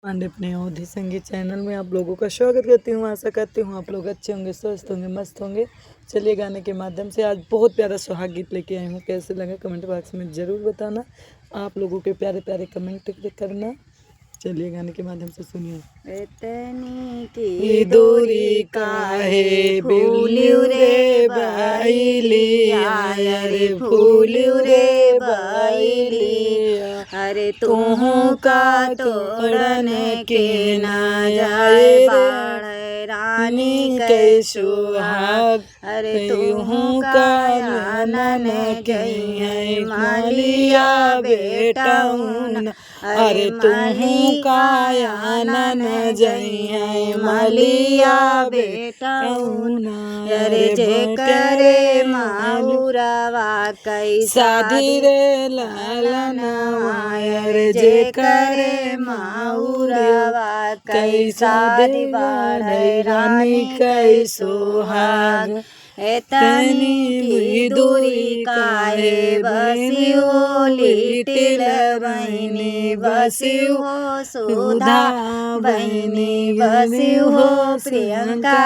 पांडे अपने अवधि संगीत चैनल में आप लोगों का स्वागत करती हूँ। आशा करती हूँ आप लोग अच्छे होंगे, स्वस्थ होंगे, मस्त होंगे। चलिए गाने के माध्यम से आज बहुत प्यारा सुहाग गीत लेके आई हूँ। कैसे लगा कमेंट बॉक्स में ज़रूर बताना। आप लोगों के प्यारे प्यारे कमेंट करना। चलिए गाने के माध्यम से सुनिए। इतनी की दूरी काहे फूलियो रे बाइलिया, अरे फूलियो रे बाइलिया, अरे तुहू का तोड़न के ना जाए बाढ़ रानी के सुहाग, अरे तुहू का आनन के मालिया बेटाऊन, अरे तुहू का आनन जइए मलिया बेटाऊना, अरे जे करे माऊरवा कैसा रे लालनवा, अरे जे करे माऊरवा कैसा दिवारे रानी कै सुहाग। इतनी की दूरी काहे बसियो लिटिल बहिनी, बसियो सुधा बहिनी, बसियो प्रियंका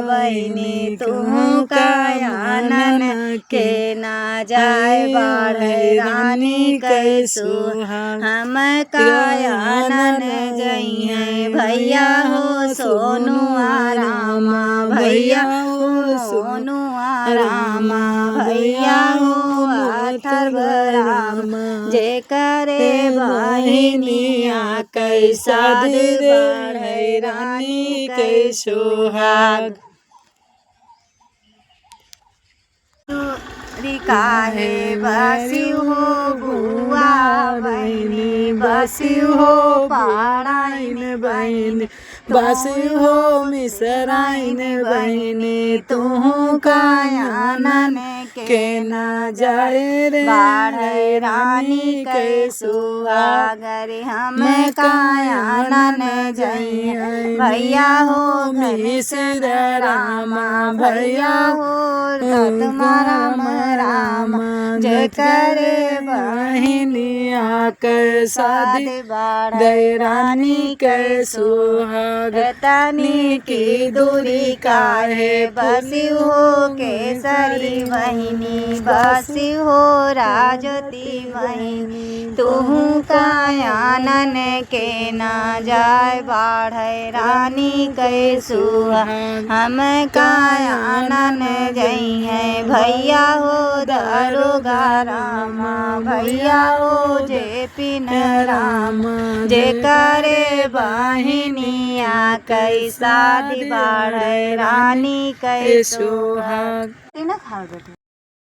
बहिनी, तुहू का आनन के ना जाए बाढ़ रानी कै सुहाग। हम का आनन जइए भैया हो सोनू रामा, भैया हो सोनू रामा, भैया हो अथर्व रामा, जे करे बहिनिया कैसा दिवारे रानी कै सुहाग। काहे बसियो हो बुआ बहिनी, बसियो हो पाड़ाइन बहिनी, बसियो हो मिसराइन बहिनी, तुहू का आनन के ना जाए रे बाढ़ रानी कै सुहाग, अरे हम का आनन जइए भैया हो मिसर रामा, भैया हो राम रामा, जे करे बहिनिया कैसा दिवारे रानी कै सुहाग। तनी की दूरी काहे बसियो हो केसरी बहिनी, बसियो हो राजती बहिनी, तुहू का आनन के ना जाए बाढ़ रानी कै सुहाग। हम का आनन जइए भैया हो दरोगा रामा, भैया हो जे पिन रामा, जे करे बहिनिया कैसा दिवारे रानी कै सुहाग।